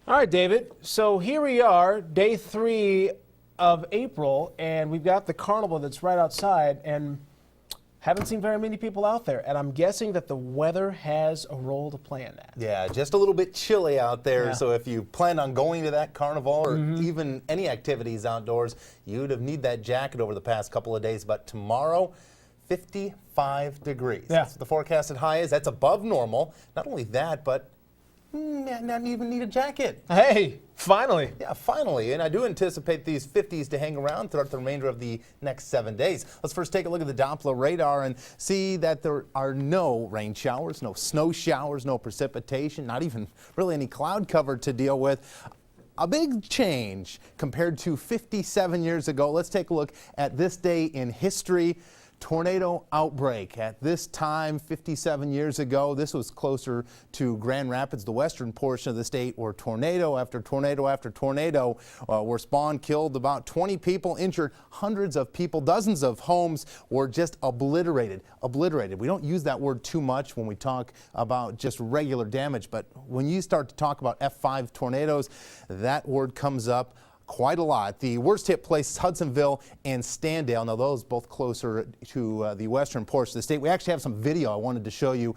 All right, David. So here we are, day 3 of April, and we've got the carnival that's right outside, and haven't seen very many people out there. And I'm guessing that the weather has a role to play in that. Yeah, just a little bit chilly out there. Yeah. So if you plan on going to that carnival or even any activities outdoors, you'd have need that jacket over the past couple of days. But tomorrow, 55 degrees. Yeah. That's what the forecasted high is. That's above normal. Not only that, but not even need a jacket. Hey, finally. Yeah, finally. And I do anticipate these 50s to hang around throughout the remainder of the next 7 days. Let's first take a look at the Doppler radar and see that there are no rain showers, no snow showers, no precipitation, not even really any cloud cover to deal with. A big change compared to 57 years ago. Let's take a look at this day in history. Tornado outbreak. At this time, 57 years ago, this was closer to Grand Rapids, the western portion of the state, where tornado after tornado after tornado were spawned, killed about 20 people, injured hundreds of people, dozens of homes were just obliterated. We don't use that word too much when we talk about just regular damage, but when you start to talk about F5 tornadoes, that word comes up quite a lot. The worst hit places, Hudsonville and Standale. Now those both closer to the western portion of the state. We actually have some video I wanted to show you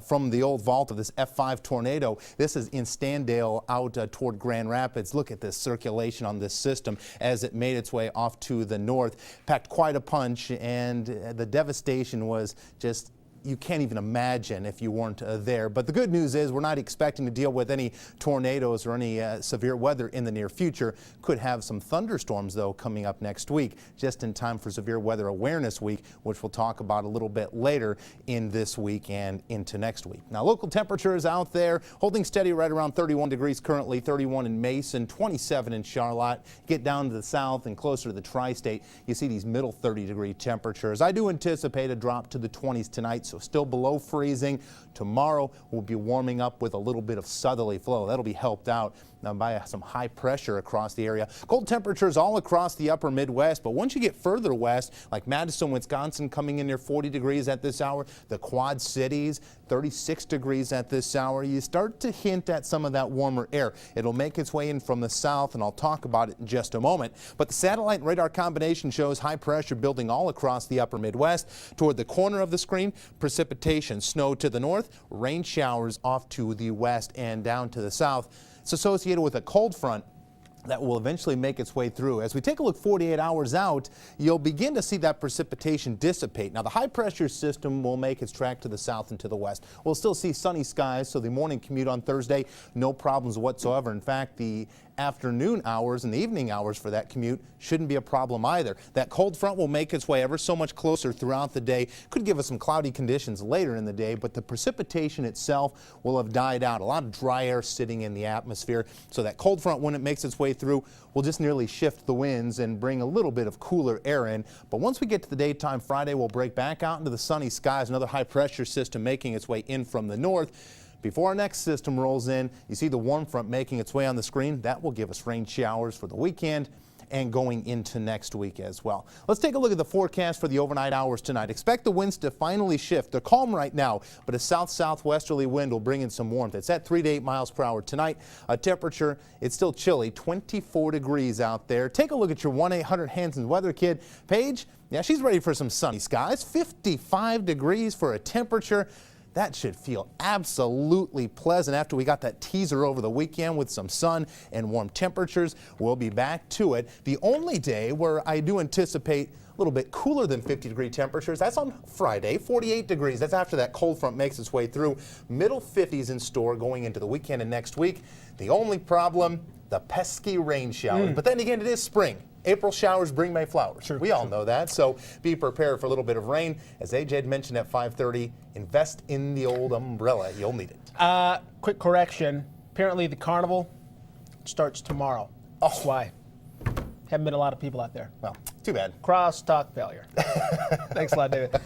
from the old vault of this F5 tornado. This is in Standale out toward Grand Rapids. Look at this circulation on this system as it made its way off to the north. Packed quite a punch, and the devastation was just, you can't even imagine if you weren't there. But the good news is we're not expecting to deal with any tornadoes or any severe weather in the near future. Could have some thunderstorms, though, coming up next week, just in time for Severe Weather Awareness Week, which we'll talk about a little bit later in this week and into next week. Now, local temperatures out there holding steady right around 31 degrees currently, 31 in Mason, 27 in Charlotte. Get down to the south and closer to the tri-state, you see these middle 30-degree temperatures. I do anticipate a drop to the 20s tonight, so still below freezing. Tomorrow we'll be warming up with a little bit of southerly flow. That'll be helped out by some high pressure across the area. Cold temperatures all across the upper Midwest, but once you get further west, like Madison, Wisconsin, coming in near 40 degrees at this hour, the Quad Cities, 36 degrees at this hour, you start to hint at some of that warmer air. It'll make its way in from the south, and I'll talk about it in just a moment. But the satellite and radar combination shows high pressure building all across the upper Midwest. Toward the corner of the screen, precipitation, snow to the north, rain showers off to the west and down to the south. It's associated with a cold front that will eventually make its way through. As we take a look 48 hours out, you'll begin to see that precipitation dissipate. Now, the high pressure system will make its track to the south and to the west. We'll still see sunny skies, so the morning commute on Thursday, no problems whatsoever. In fact, the afternoon hours and the evening hours for that commute shouldn't be a problem either. That cold front will make its way ever so much closer throughout the day. Could give us some cloudy conditions later in the day, but the precipitation itself will have died out. A lot of dry air sitting in the atmosphere, so that cold front, when it makes its way through, will just nearly shift the winds and bring a little bit of cooler air in. But once we get to the daytime Friday, we'll break back out into the sunny skies. Another high pressure system making its way in from the north. Before our next system rolls in, you see the warm front making its way on the screen. That will give us rain showers for the weekend and going into next week as well. Let's take a look at the forecast for the overnight hours tonight. Expect the winds to finally shift. They're calm right now, but a south-southwesterly wind will bring in some warmth. It's at 3 to 8 miles per hour tonight. Temperature, it's still chilly, 24 degrees out there. Take a look at your 1-800-HANSON weather kid. Paige, yeah, she's ready for some sunny skies. 55 degrees for a temperature. That should feel absolutely pleasant after we got that teaser over the weekend with some sun and warm temperatures. We'll be back to it. The only day where I do anticipate a little bit cooler than 50-degree temperatures, that's on Friday, 48 degrees. That's after that cold front makes its way through. Middle 50s in store going into the weekend and next week. The only problem, the pesky rain showers. But then again, it is spring. April showers bring May flowers. Sure, we all know that, so be prepared for a little bit of rain. As AJ had mentioned at 5:30, invest in the old umbrella. You'll need it. Quick correction. Apparently the carnival starts tomorrow. That's why. Haven't been a lot of people out there. Well, too bad. Crosstalk failure. Thanks a lot, David.